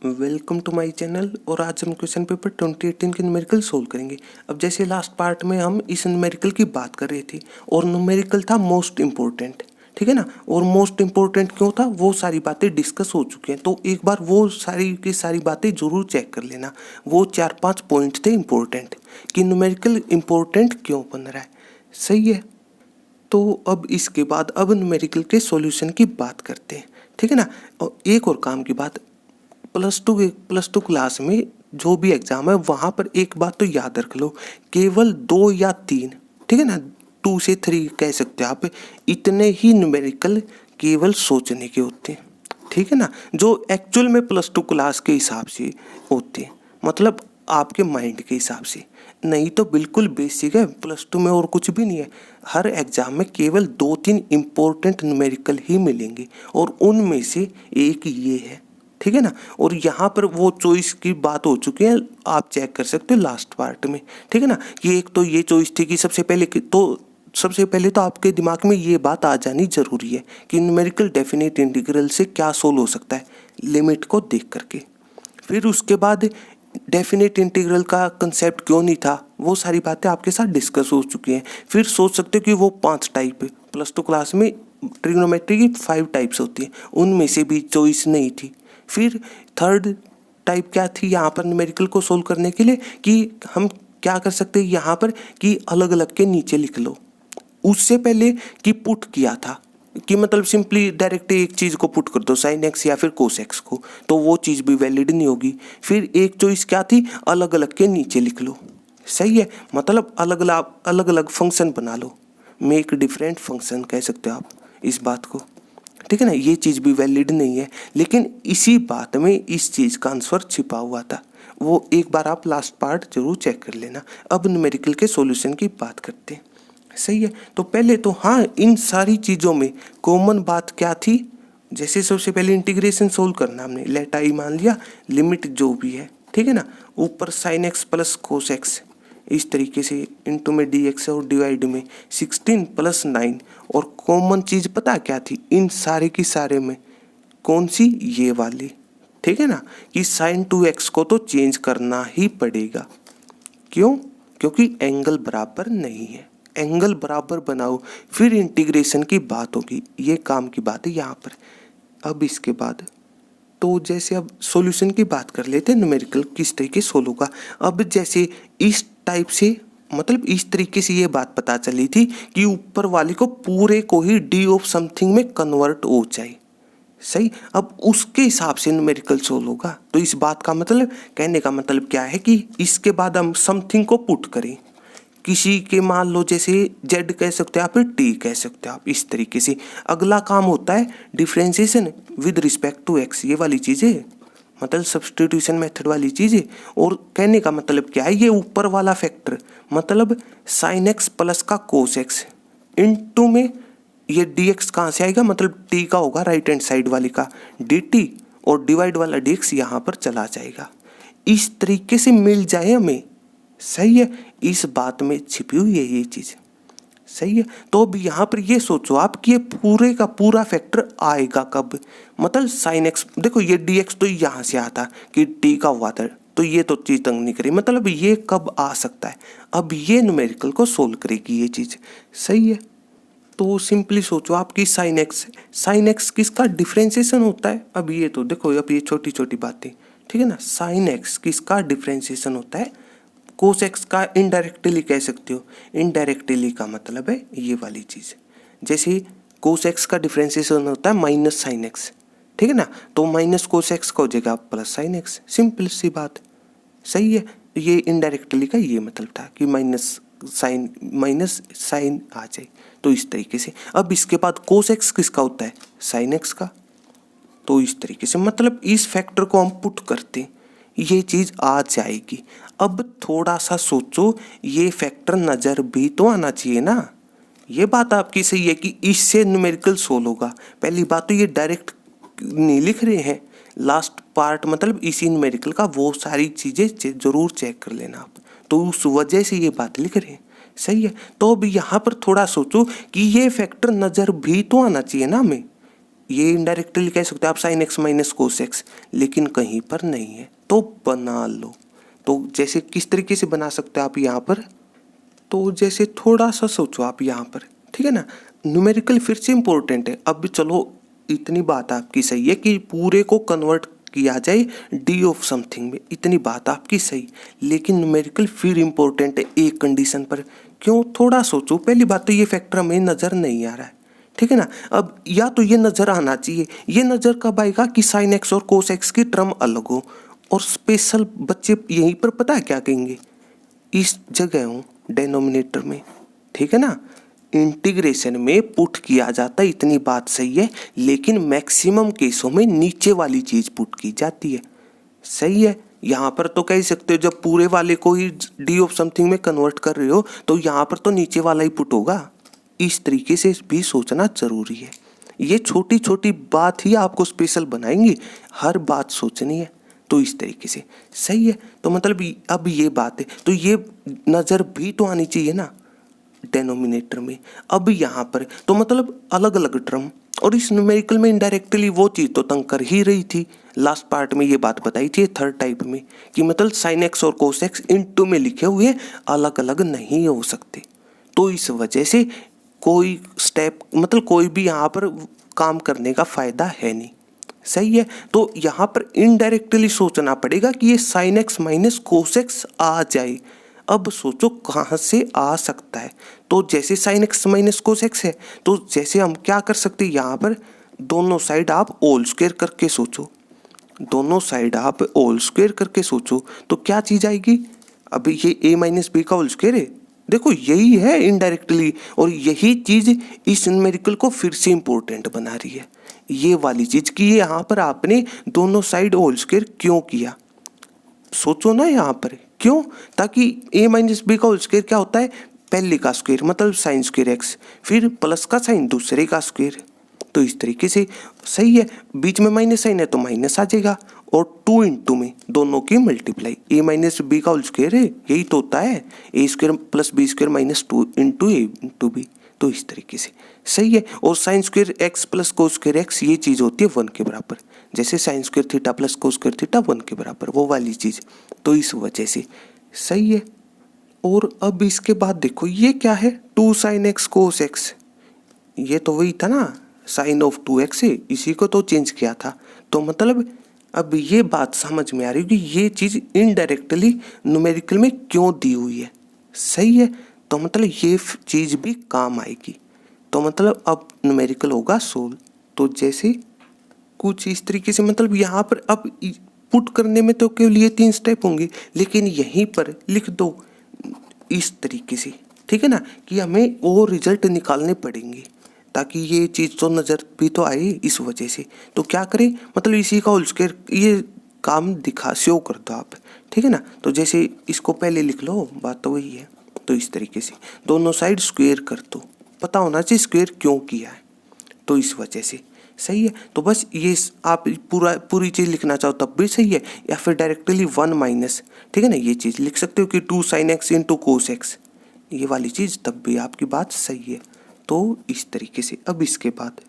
Welcome to my channel. और आज हम क्वेश्चन पेपर 2018 के न्यूमेरिकल सोल्व करेंगे। अब जैसे लास्ट पार्ट में हम इस न्यूमेरिकल की बात कर रहे थे और न्यूमेरिकल था मोस्ट इम्पोर्टेंट, ठीक है ना। और मोस्ट इम्पोर्टेंट क्यों था, वो सारी बातें डिस्कस हो चुकी हैं, तो एक बार वो सारी की सारी बातें जरूर चेक कर लेना। वो 4-5 पॉइंट थे इम्पोर्टेंट कि न्यूमेरिकल इम्पोर्टेंट क्यों बन रहा है। सही है। तो अब इसके बाद अब न्यूमेरिकल के सॉल्यूशन की बात करते हैं, ठीक है ना। और एक और काम की बात, प्लस टू क्लास में जो भी एग्जाम है वहाँ पर एक बात तो याद रख लो, केवल 2 या 3, ठीक है ना, 2 से 3 कह सकते हो आप, इतने ही न्यूमेरिकल केवल सोचने के होते हैं, ठीक है ना, जो एक्चुअल में प्लस टू क्लास के हिसाब से होते हैं, मतलब आपके माइंड के हिसाब से। नहीं तो बिल्कुल बेसिक है, प्लस टू में और कुछ भी नहीं है। हर एग्जाम में केवल 2-3 इम्पोर्टेंट न्यूमेरिकल ही मिलेंगे और उनमें से एक ये है, ठीक है ना। और यहाँ पर वो चॉइस की बात हो चुकी है, आप चेक कर सकते हो लास्ट पार्ट में, ठीक है ना। कि एक तो ये चॉइस थी कि सबसे पहले तो आपके दिमाग में ये बात आ जानी जरूरी है कि न्यूमेरिकल डेफिनेट इंटीग्रल से क्या सोल्व हो सकता है, लिमिट को देख करके। फिर उसके बाद डेफिनेट इंटीग्रल का कंसेप्ट क्यों नहीं था, वो सारी बातें आपके साथ डिस्कस हो चुकी हैं। फिर सोच सकते हो कि वो 5 टाइप है, प्लस टू क्लास में ट्रिग्नोमेट्री की 5 टाइप्स होती हैं, उनमें से भी चॉइस नहीं थी। फिर थर्ड टाइप क्या थी यहाँ पर न्यूमेरिकल को सोल्व करने के लिए, कि हम क्या कर सकते हैं यहाँ पर कि अलग अलग के नीचे लिख लो। उससे पहले कि पुट किया था कि मतलब सिंपली डायरेक्ट एक चीज़ को पुट कर दो, साइन एक्स या फिर कोस एक्स को, तो वो चीज़ भी वैलिड नहीं होगी। फिर एक चॉइस क्या थी, अलग अलग के नीचे लिख लो। सही है, मतलब अलग अलग फंक्शन बना लो, मेक डिफरेंट फंक्शन कह सकते हो आप इस बात को, ठीक है ना। ये चीज़ भी वैलिड नहीं है, लेकिन इसी बात में इस चीज़ का आंसर छिपा हुआ था। वो एक बार आप लास्ट पार्ट जरूर चेक कर लेना। अब न्यूमेरिकल के सॉल्यूशन की बात करते हैं। सही है। तो पहले तो हाँ, इन सारी चीज़ों में कॉमन बात क्या थी, जैसे सबसे पहले इंटीग्रेशन सोल्व करना, हमने लेट आई मान लिया, लिमिट जो भी है, ठीक है ना, ऊपर sine x plus cos x इस तरीके से, इंटू में डी एक्स और डिवाइड में 16 + 9। और कॉमन चीज़ पता क्या थी इन सारे की सारे में, कौन सी, ये वाली, ठीक है ना, कि साइन 2x को तो चेंज करना ही पड़ेगा। क्यों? क्योंकि एंगल बराबर नहीं है, एंगल बराबर बनाओ फिर इंटीग्रेशन की बात होगी, ये काम की बात है यहाँ पर। अब इसके बाद तो जैसे अब सॉल्यूशन की बात कर लेते हैं, न्यूमेरिकल किस तरीके सोल्व होगा। अब जैसे इस टाइप से, मतलब इस तरीके से ये बात पता चली थी कि ऊपर वाले को पूरे को ही डी ऑफ समथिंग में कन्वर्ट हो जाए। सही। अब उसके हिसाब से न्यूमेरिकल सोल्व होगा। तो इस बात का मतलब, कहने का मतलब क्या है कि इसके बाद हम समथिंग को पुट करें, किसी के मान लो जैसे जेड कह सकते हो आप, फिर टी कह सकते हो आप, इस तरीके से। अगला काम होता है differentiation with respect to x, ये वाली चीज़ें, मतलब सब्स्टिट्यूशन मेथड वाली चीज़ें। और कहने का मतलब क्या है, ये ऊपर वाला फैक्टर मतलब साइन एक्स प्लस का कोस एक्स इनटू में ये डी एक्स कहाँ से आएगा, मतलब टी का होगा राइट हैंड साइड वाली का डी टी, और डिवाइड वाला डी एक्स यहाँ पर चला जाएगा। इस तरीके से मिल जाए हमें। सही है, इस बात में छिपी हुई है ये चीज़। सही है। तो अब यहाँ पर ये सोचो आप कि ये पूरे का पूरा फैक्टर आएगा कब, मतलब साइन एक्स, देखो ये डी एक्स तो यहाँ से आता कि टी का हुआ था, तो ये तो चीज़ तंग नहीं करी, मतलब ये कब आ सकता है, अब ये न्यूमेरिकल को सोल्व करेगी ये चीज़। सही है। तो सिंपली सोचो आपकी साइन एक्स किसका डिफ्रेंसिएशन होता है। अब ये तो देखो, अब ये छोटी छोटी बातें, ठीक है ना, साइन एक्स किसका डिफ्रेंसिएशन होता है, कोस एक्स का इनडायरेक्टली कह सकते हो। इनडायरेक्टली का मतलब है ये वाली चीज़, जैसे कोस एक्स का डिफ्रेंसिएशन होता है माइनस साइन एक्स, ठीक है ना, तो माइनस कोस एक्स का हो जाएगा प्लस साइन एक्स, सिंपल सी बात। सही है। ये इनडायरेक्टली का ये मतलब था कि माइनस साइन आ जाए, तो इस तरीके से। अब इसके बाद कोस एक्स किसका होता है, साइन एक्स का, तो इस तरीके से मतलब इस फैक्टर को हम पुट करते, ये चीज़ आ जाएगी। अब थोड़ा सा सोचो, ये फैक्टर नज़र भी तो आना चाहिए ना। ये बात आपकी सही है कि इससे न्यूमेरिकल सोल्व होगा। पहली बात तो ये डायरेक्ट नहीं लिख रहे हैं, लास्ट पार्ट मतलब इसी न्यूमेरिकल का वो सारी चीज़ें जरूर चेक कर लेना आप, तो उस वजह से ये बात लिख रहे हैं। सही है। तो अब यहाँ पर थोड़ा सोचो कि ये फैक्टर नज़र भी तो आना चाहिए ना हमें, ये इनडायरेक्टली कह सकते हो आप sign x minus cos x, लेकिन कहीं पर नहीं है तो बना लो। तो जैसे किस तरीके से बना सकते हो आप यहाँ पर, तो जैसे थोड़ा सा सोचो आप यहाँ पर, ठीक है ना। न्यूमेरिकल फिर से इम्पोर्टेंट है। अब चलो इतनी बात आपकी सही है कि पूरे को कन्वर्ट किया जाए डी ऑफ समथिंग में, इतनी बात आपकी सही, लेकिन न्यूमेरिकल फिर इम्पोर्टेंट है एक कंडीशन पर। क्यों, थोड़ा सोचो। पहली बात तो ये फैक्टर हमें नज़र नहीं आ रहा है, ठीक है ना। अब या तो ये नज़र आना चाहिए, ये नज़र कब आएगा कि साइन एक्स और कोस एक्स की टर्म अलग हो। और स्पेशल बच्चे यहीं पर पता है क्या कहेंगे, इस जगह हूँ डेनोमिनेटर में, ठीक है ना। इंटीग्रेशन में पुट किया जाता है, इतनी बात सही है, लेकिन मैक्सिमम केसों में नीचे वाली चीज़ पुट की जाती है। सही है। यहाँ पर तो कह सकते हो जब पूरे वाले को ही डी ऑफ समथिंग में कन्वर्ट कर रहे हो तो यहाँ पर तो नीचे वाला ही पुट होगा। इस तरीके से भी सोचना जरूरी है। ये छोटी छोटी बात ही आपको स्पेशल बनाएंगी, हर बात सोचनी है। तो इस तरीके से सही है। तो मतलब अब ये बात है, तो ये नज़र भी तो आनी चाहिए ना डेनोमिनेटर में। अब यहाँ पर तो मतलब अलग अलग टर्म, और इस न्यूमेरिकल में इनडायरेक्टली वो चीज़ तो तंग कर ही रही थी। लास्ट पार्ट में ये बात बताई थी थर्ड टाइप में कि मतलब साइन एक्स और कोस एक्स इनटू में लिखे हुए अलग अलग नहीं हो सकते। तो इस वजह से कोई स्टेप मतलब कोई भी यहाँ पर काम करने का फायदा है नहीं। सही है। तो यहाँ पर इनडायरेक्टली सोचना पड़ेगा कि ये sine x minus cos x आ जाए। अब सोचो कहाँ से आ सकता है। तो जैसे sign x minus cos x है, तो जैसे हम क्या कर सकते हैं, यहाँ पर दोनों साइड आप होल स्क्वायर करके सोचो, दोनों साइड आप होल स्क्वायर करके सोचो तो क्या चीज़ आएगी। अब ये a माइनस बी का होल स्क्वायर है, देखो यही है इनडायरेक्टली, और यही चीज़ इस न्यूमेरिकल को फिर से इम्पोर्टेंट बना रही है। ये वाली चीज़ कि यहाँ पर आपने दोनों साइड होल स्क्वायर क्यों किया, सोचो ना यहाँ पर क्यों, ताकि a माइनस बी का होल स्क्वायर क्या होता है, पहले का स्क्वायर मतलब साइन स्क्वायर एक्स, फिर प्लस का साइन दूसरे का स्क्वायर। तो इस तरीके से सही है। बीच में माइनस साइन है तो माइनस आ जाएगा, और 2 इंटू में दोनों की मल्टीप्लाई, a माइनस बी का होल स्क्वायर है, यही तो होता है a square plus B square minus 2 into A into B. तो इस तरीके से सही है। और sine square x plus cos square x ये चीज़ होती है 1 के बराबर, जैसे sine square theta plus cos square theta 1 के बराबर, वो वाली चीज़। तो इस वजह से सही है। और अब इसके बाद देखो ये क्या है, 2 साइन एक्स कोस एक्स, ये तो वही था ना साइन ऑफ 2x है, इसी को तो चेंज किया था। तो मतलब अब ये बात समझ में आ रही है कि ये चीज़ इनडायरेक्टली न्यूमेरिकल में क्यों दी हुई है। सही है। तो मतलब ये चीज़ भी काम आएगी। तो मतलब अब न्यूमेरिकल होगा सोल्व। तो जैसे कुछ इस तरीके से मतलब यहाँ पर अब पुट करने में तो केवल ये 3 स्टेप होंगे, लेकिन यहीं पर लिख दो इस तरीके से, ठीक है ना, कि हमें वो रिजल्ट निकालने पड़ेंगे ताकि ये चीज़ तो नज़र भी तो आए। इस वजह से तो क्या करें, मतलब इसी का होल स्क्वायर ये काम दिखा शो कर दो आप, ठीक है ना। तो जैसे इसको पहले लिख लो, बात तो वही है। तो इस तरीके से दोनों साइड स्क्वायर कर दो, पता होना चाहिए स्क्वायर क्यों किया है। तो इस वजह से सही है। तो बस ये आप पूरी चीज़ लिखना चाहो तब भी सही है, या फिर डायरेक्टली 1 माइनस, ठीक है ना, ये चीज़ लिख सकते हो कि 2 sine x into cos x, ये वाली चीज़, तब भी आपकी बात सही है। तो इस तरीके से अब इसके बाद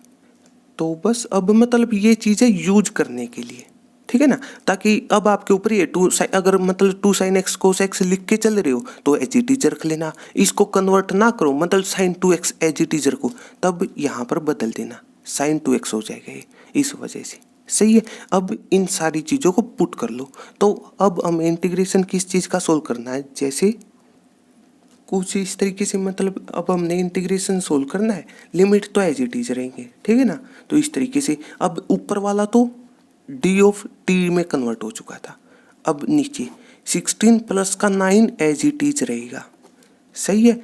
तो बस अब मतलब ये चीज़ें यूज करने के लिए, ठीक है ना, ताकि अब आपके ऊपर ये अगर मतलब 2 साइन एक्स कोस एक्स लिख के चल रहे हो तो एज इट इज रख लेना, इसको कन्वर्ट ना करो मतलब sign 2x as it is रखो, तब यहाँ पर बदल देना साइन 2x हो जाएगा ये, इस वजह से सही है। अब इन सारी चीज़ों को पुट कर लो। तो अब हमें इंटीग्रेशन किस चीज़ का सोल्व करना है, जैसे कुछ इस तरीके से मतलब अब हमने इंटीग्रेशन सोल्व करना है, लिमिट तो एज इट इज रहेंगे, ठीक है ना। तो इस तरीके से अब ऊपर वाला तो डी ऑफ टी में कन्वर्ट हो चुका था, अब नीचे 16 प्लस का 9 एज इट इज रहेगा। सही है।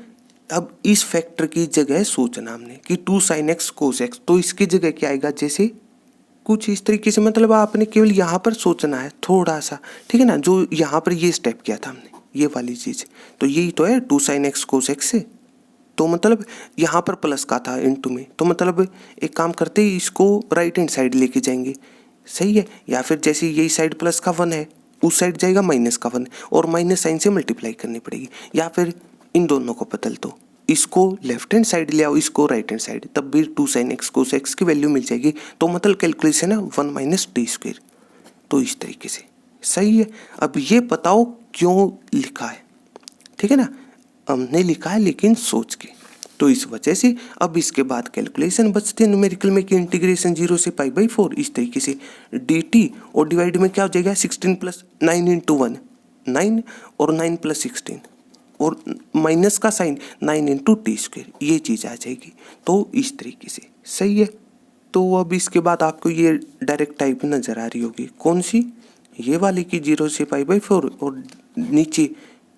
अब इस फैक्टर की जगह सोचना हमने कि 2 साइन एक्स कोस एक्स, तो इसकी जगह क्या आएगा, जैसे कुछ इस तरीके से मतलब आपने केवल यहाँ पर सोचना है थोड़ा सा, ठीक है ना, जो यहाँ पर ये स्टेप किया था हमने ये वाली चीज़, तो यही तो है 2 साइन एक्स कोस एक्स से। तो मतलब यहाँ पर प्लस का था इनटू में, तो मतलब एक काम करते ही इसको राइट हैंड साइड लेके जाएंगे। सही है। या फिर जैसे यही साइड प्लस का 1 है, उस साइड जाएगा माइनस का 1 और माइनस साइन से मल्टीप्लाई करनी पड़ेगी, या फिर इन दोनों को बदल दो, इसको लेफ्ट हैंड साइड ले आओ, इसको राइट हैंड साइड, तब भी 2 sin x cos x की वैल्यू मिल जाएगी। तो मतलब कैलकुलेशन है 1 माइनस टी स्क्वायर। तो इस तरीके से सही है। अब ये बताओ क्यों लिखा है, ठीक है ना, हमने लिखा है लेकिन सोच के, तो इस वजह से अब इसके बाद कैलकुलेशन बचते हैं न्यूमेरिकल में कि इंटीग्रेशन 0 से π/4 इस तरीके से dt, और डिवाइड में क्या हो जाएगा 16 प्लस 9 इंटू 1 9 और 9 प्लस 16 और माइनस का साइन 9 इंटू टी स्क्वायर, ये चीज़ आ जाएगी। तो इस तरीके से सही है। तो अब इसके बाद आपको ये डायरेक्ट टाइप नज़र आ रही होगी, कौन सी, ये वाली की 0 से π/4, और नीचे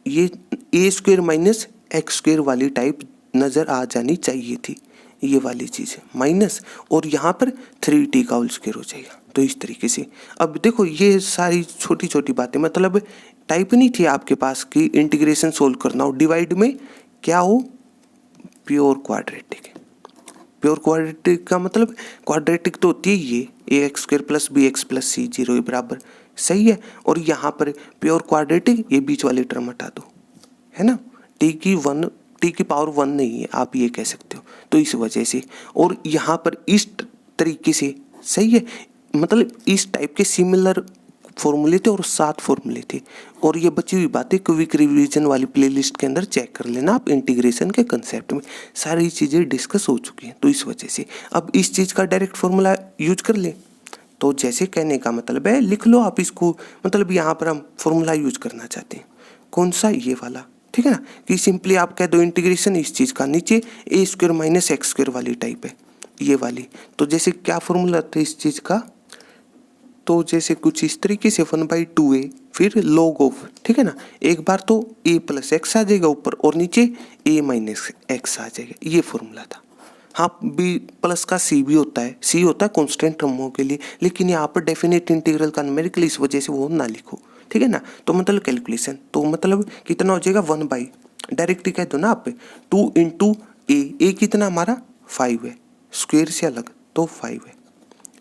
ये ए स्क्वायर माइनस एक्स स्क्वायर वाली टाइप नज़र आ जानी चाहिए थी, ये वाली चीज़ माइनस, और यहाँ पर 3t का होल स्क्वायर हो जाएगा। तो इस तरीके से अब देखो ये सारी छोटी छोटी बातें, मतलब टाइप नहीं थी आपके पास कि इंटीग्रेशन सोल्व करना हो, डिवाइड में क्या हो, प्योर क्वाड्रेटिक। प्योर क्वाड्रेटिक का मतलब क्वाड्रेटिक तो होती है ये A x square plus B x plus C 0 बराबर, सही है। और यहाँ पर प्योर क्वाड्रेटिक, ये बीच वाली टर्म हटा दो, है ना, टी की पावर 1 नहीं है, आप ये कह सकते हो। तो इस वजह से, और यहाँ पर इस तरीके से सही है, मतलब इस टाइप के सिमिलर फॉर्मूले थे और 7 फॉर्मूले थे, और ये बची हुई बातें क्विक रिवीजन वाली प्लेलिस्ट के अंदर चेक कर लेना आप। इंटीग्रेशन के कंसेप्ट में सारी चीज़ें डिस्कस हो चुकी हैं। तो इस वजह से अब इस चीज़ का डायरेक्ट फॉर्मूला यूज कर ले, तो जैसे कहने का मतलब है लिख लो आप इसको, मतलब यहाँ पर हम फॉर्मूला यूज करना चाहते हैं, कौन सा, ये वाला, ठीक है ना, कि सिंपली आप कह दो इंटीग्रेशन इस चीज़ का, नीचे ए स्क्वायर माइनस एक्स स्क्वायर वाली टाइप है ये वाली। तो जैसे क्या फॉर्मूला था इस चीज़ का, तो जैसे कुछ इस तरीके से 1/2a फिर log ऑफ, ठीक है ना, एक बार तो a प्लस एक्स आ जाएगा ऊपर और नीचे a माइनस एक्स आ जाएगा, ये फॉर्मूला था। हाँ, b प्लस का c भी होता है, c होता है कॉन्स्टेंट टर्मों के लिए, लेकिन यहाँ पर डेफिनेट इंटीग्रल का न्यूमेरिकल, इस वजह से वो ना लिखो, ठीक है ना। तो मतलब कैलकुलेशन, तो मतलब कितना हो जाएगा 1/, डायरेक्ट कह दो ना आप, 2 इंटू ए कितना हमारा 5 है, स्क्वायर से अलग तो 5 है,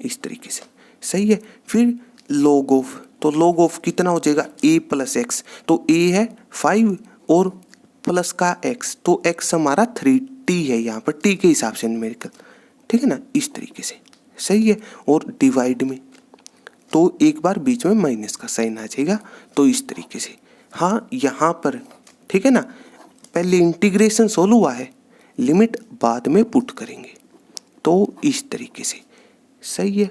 इस तरीके से सही है। फिर log ऑफ, तो log ऑफ कितना हो जाएगा a प्लस एक्स, तो a है 5 और प्लस का x, तो x हमारा 3t है, यहाँ पर t के हिसाब से न्यूमेरिकल, ठीक है ना, इस तरीके से सही है। और डिवाइड में तो एक बार बीच में माइनस का साइन आ जाएगा, तो इस तरीके से। हाँ, यहाँ पर ठीक है ना, पहले इंटीग्रेशन सोल्व हुआ है, लिमिट बाद में पुट करेंगे, तो इस तरीके से सही है।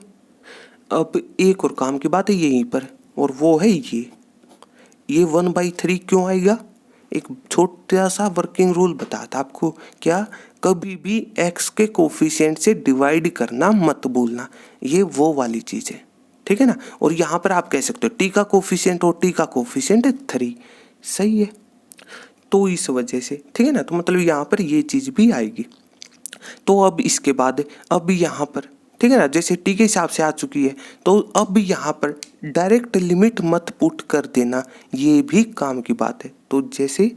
अब एक और काम की बात है यहीं पर, और वो है ये 1/3 क्यों आएगा। एक छोटा सा वर्किंग रूल बताया था आपको, क्या, कभी भी x के कोफिशिएंट से डिवाइड करना मत भूलना, ये वो वाली चीज़ है, ठीक है ना। और यहाँ पर आप कह सकते हो t का कोफिशिएंट और t का कोफिशिएंट 3, सही है। तो इस वजह से, ठीक है ना, तो मतलब यहाँ पर ये चीज़ भी आएगी। तो अब इसके बाद अब यहाँ पर, ठीक है ना, जैसे टी के हिसाब से आ चुकी है, तो अब यहाँ पर डायरेक्ट लिमिट मत पुट कर देना, ये भी काम की बात है। तो जैसे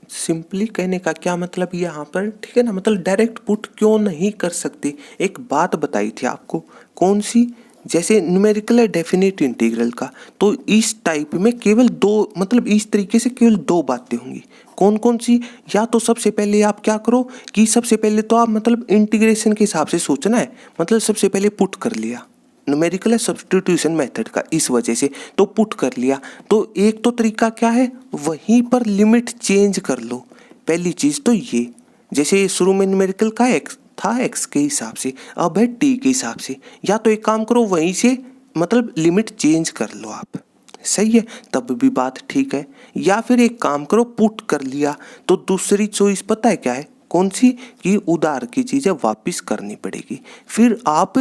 सिंपली कहने का क्या मतलब यहाँ पर, ठीक है ना, मतलब डायरेक्ट पुट क्यों नहीं कर सकते, एक बात बताई थी आपको, कौन सी, जैसे न्यूमेरिकल है डेफिनेट इंटीग्रल का, तो इस टाइप में केवल 2, मतलब इस तरीके से केवल 2 बातें होंगी, कौन कौन सी, या तो सबसे पहले आप क्या करो कि सबसे पहले तो आप मतलब इंटीग्रेशन के हिसाब से सोचना है, मतलब सबसे पहले पुट कर लिया, न्यूमेरिकल है सब्स्टिट्यूशन मेथड का, इस वजह से तो पुट कर लिया। तो एक तो तरीका क्या है, वहीं पर लिमिट चेंज कर लो, पहली चीज़ तो ये, जैसे शुरू में न्यूमेरिकल का एक्स था x के हिसाब से, अब है t के हिसाब से, या तो एक काम करो वहीं से मतलब लिमिट चेंज कर लो आप, सही है, तब भी बात ठीक है। या फिर एक काम करो पुट कर लिया, तो दूसरी चॉइस पता है क्या है, कौन सी, कि उधार की चीज़ें वापस करनी पड़ेगी, फिर आप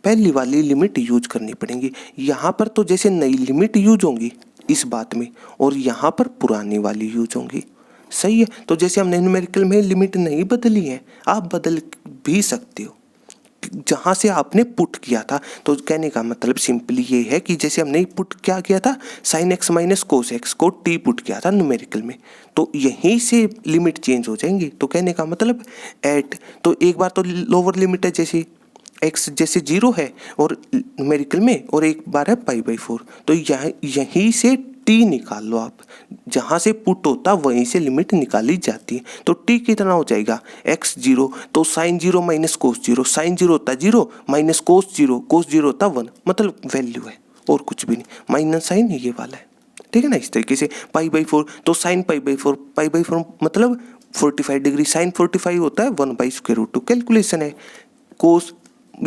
पहली वाली लिमिट यूज करनी पड़ेगी। यहाँ पर तो जैसे नई लिमिट यूज होंगी इस बात में, और यहाँ पर पुरानी वाली यूज होंगी, सही है। तो जैसे हमने न्यूमेरिकल में लिमिट नहीं बदली है, आप बदल भी सकते हो जहाँ से आपने पुट किया था। तो कहने का मतलब सिंपली ये है कि जैसे हमने पुट क्या किया था, sin x minus cos x को t पुट किया था न्यूमेरिकल में, तो यहीं से लिमिट चेंज हो जाएंगी। तो कहने का मतलब एट, तो एक बार तो लोअर लिमिट है, जैसे x जैसे 0 है और न्यूमेरिकल में, और एक बार है π/4, तो यहीं से टी निकाल लो आप, जहाँ से पुट होता वहीं से लिमिट निकाली जाती है। तो टी कितना हो जाएगा एक्स जीरो, तो sine zero minus cos zero, sine zero होता जीरो माइनस कोस जीरो होता 1, मतलब वैल्यू है और कुछ भी नहीं, माइनस साइन ये वाला है, ठीक है ना। इस तरीके से π/4, तो साइन π/4 मतलब 45 डिग्री, साइन 45 होता है 1/√2, कैलकुलेशन है। कोस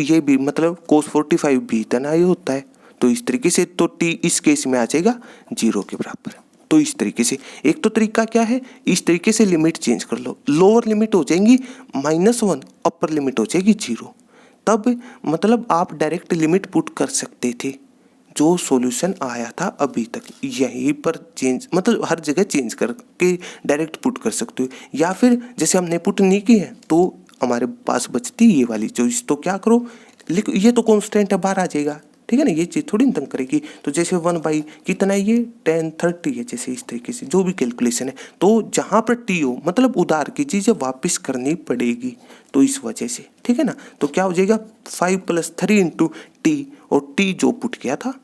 ये भी मतलब कोस 45 भी इतना ही होता है। तो इस तरीके से तो टी इस केस में आ जाएगा 0 के बराबर। तो इस तरीके से एक तो तरीका क्या है, इस तरीके से लिमिट चेंज कर लो, लोअर लिमिट हो जाएंगी -1, अपर लिमिट हो जाएगी 0। तब मतलब आप डायरेक्ट लिमिट पुट कर सकते थे, जो सॉल्यूशन आया था अभी तक यहीं पर चेंज, मतलब हर जगह चेंज करके डायरेक्ट पुट कर सकते हो। या फिर जैसे हमने पुट नहीं की है तो हमारे पास बचती ये वाली चॉइस, तो क्या करो लिख, ये तो कांस्टेंट है बाहर आ जाएगा, ठीक है ना, ये चीज़ थोड़ी ना तंग करेगी। तो जैसे 1/, कितना है ये 10 30 है, जैसे इस तरीके से जो भी कैलकुलेशन है, तो जहाँ पर टी हो मतलब उधार की चीज़ें वापस करनी पड़ेगी, तो इस वजह से, ठीक है ना। तो क्या हो जाएगा 5 + 3 × टी, और टी जो पुट किया था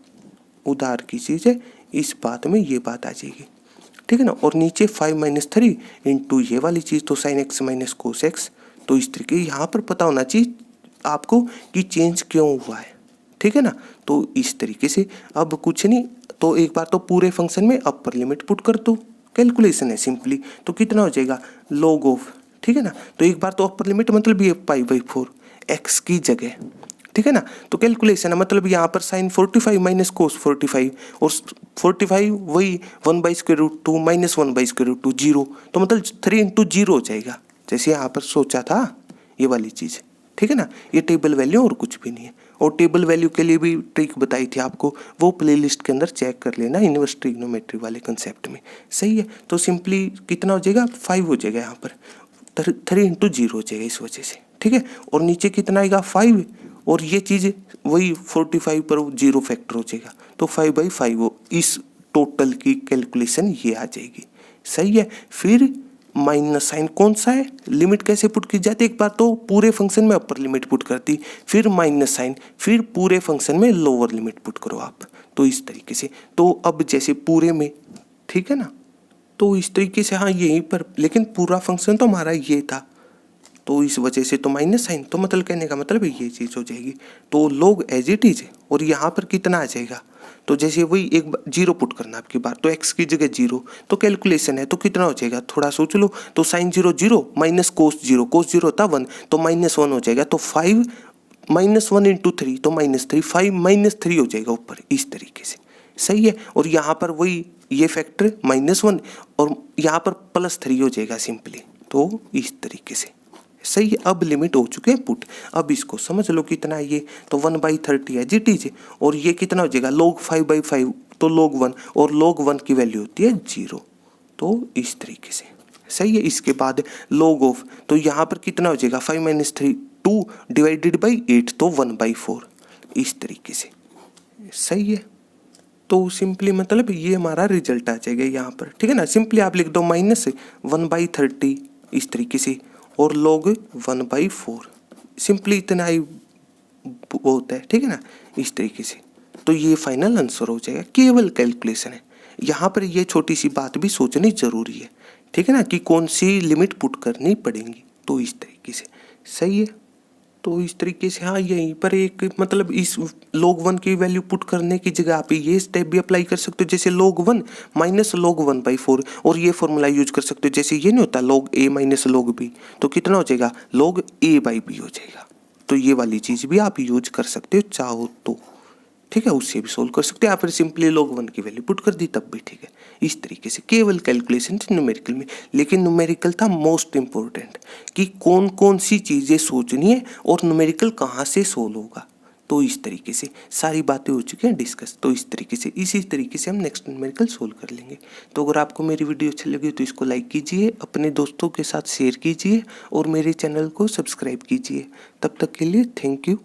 उधार की चीज़ है, इस बात में ये बात आ जाएगी, ठीक है ना। और नीचे 5 - 3 × ये वाली चीज़, तो sine x minus cos x। तो इस तरीके यहाँ पर पता होना चाहिए आपको कि चेंज क्यों हुआ है, ठीक है ना। तो इस तरीके से अब कुछ नहीं, तो एक बार तो पूरे फंक्शन में अपर लिमिट पुट कर दो, कैलकुलेशन है सिंपली। तो कितना हो जाएगा log ऑफ, ठीक है ना। तो एक बार तो अपर लिमिट मतलब ये π/4 x की जगह, ठीक है ना। तो कैलकुलेशन है मतलब यहाँ पर साइन 45 माइनस कोस 45, और 45 वही 1/√2 माइनस 1/√2 0, तो मतलब 3 × 0 हो जाएगा, जैसे यहाँ पर सोचा था ये वाली चीज़, ठीक है ना। ये टेबल वैल्यू और कुछ भी नहीं है। और टेबल वैल्यू के लिए भी ट्रिक बताई थी आपको, वो प्लेलिस्ट के अंदर चेक कर लेना इनवर्स ट्रिग्नोमेट्री वाले कंसेप्ट में, सही है। तो सिंपली कितना हो जाएगा 5 हो जाएगा यहाँ पर, 3 × 0 हो जाएगा इस वजह से, ठीक है। और नीचे कितना आएगा 5, और ये चीज़ वही 45 पर 0 फैक्टर हो जाएगा, तो 5/5 हो, इस टोटल की कैलकुलेशन ये आ जाएगी, सही है। फिर माइनस साइन कौन सा है, लिमिट कैसे पुट की जाती है, एक बार तो पूरे फंक्शन में अपर लिमिट पुट करती, फिर माइनस साइन, फिर पूरे फंक्शन में लोअर लिमिट पुट करो आप, तो इस तरीके से। तो अब जैसे पूरे में, ठीक है ना, तो इस तरीके से हाँ यहीं पर, लेकिन पूरा फंक्शन तो हमारा ये था, तो इस वजह से तो माइनस साइन, तो मतलब कहने का मतलब ये चीज़ हो जाएगी। तो लोग एज इट इज, और यहाँ पर कितना आ जाएगा, तो जैसे वही एक 0 पुट करना आपकी बार, तो x की जगह 0, तो कैलकुलेशन है तो कितना हो जाएगा थोड़ा सोच लो, तो साइन 0 0 माइनस कोस 0 होता 1, तो -1 हो जाएगा, तो 5 -1 × 3, तो -3, 5 - 3 हो जाएगा ऊपर, इस तरीके से, सही है। और यहाँ पर वही ये फैक्टर -1, और यहाँ पर +3 हो जाएगा सिंपली, तो इस तरीके से, सही है। अब लिमिट हो चुके हैं पुट, अब इसको समझ लो कितना है ये, तो 1/30 है जी, और ये कितना हो जाएगा log 5/5, तो log 1, और log 1 की वैल्यू होती है 0, तो इस तरीके से, सही है। इसके बाद log ऑफ, तो यहाँ पर कितना हो जाएगा 5 - 3 2 / 8, तो 1/4, इस तरीके से, सही है। तो सिंपली मतलब ये हमारा रिजल्ट आ जाएगा यहाँ पर, ठीक है ना। सिंपली आप लिख दो -1/30 इस तरीके से, और log 1/4, सिंपली इतना ही होता है, ठीक है ना, इस तरीके से। तो ये फाइनल आंसर हो जाएगा, केवल कैलकुलेशन है। यहाँ पर ये छोटी सी बात भी सोचनी जरूरी है, ठीक है ना, कि कौन सी लिमिट पुट करनी पड़ेगी, तो इस तरीके से, सही है। तो इस तरीके से हाँ यहीं पर एक मतलब इस log 1 की वैल्यू पुट करने की जगह आप ये स्टेप भी अप्लाई कर सकते हो, जैसे log 1 माइनस log 1/4, और ये फॉर्मूला यूज कर सकते हो, जैसे ये नहीं होता log a minus log b, तो कितना हो जाएगा log a/b हो जाएगा। तो ये वाली चीज़ भी आप यूज कर सकते हो चाहो तो, ठीक है, उससे भी सोल्व कर सकते हो, या फिर सिंपली log 1 की वैल्यू पुट कर दी तब भी ठीक है। इस तरीके से केवल कैलकुलेशन थी न्यूमेरिकल में, लेकिन न्यूमेरिकल था मोस्ट इम्पोर्टेंट, कि कौन कौन सी चीज़ें सोचनी है और न्यूमेरिकल कहाँ से सोल्व होगा। तो इस तरीके से सारी बातें हो चुकी हैं डिस्कस, तो इस तरीके से इसी तरीके से हम नेक्स्ट न्यूमेरिकल सोल्व कर लेंगे। तो अगर आपको मेरी वीडियो अच्छी लगी तो इसको लाइक कीजिए, अपने दोस्तों के साथ शेयर कीजिए, और मेरे चैनल को सब्सक्राइब कीजिए। तब तक के लिए थैंक यू।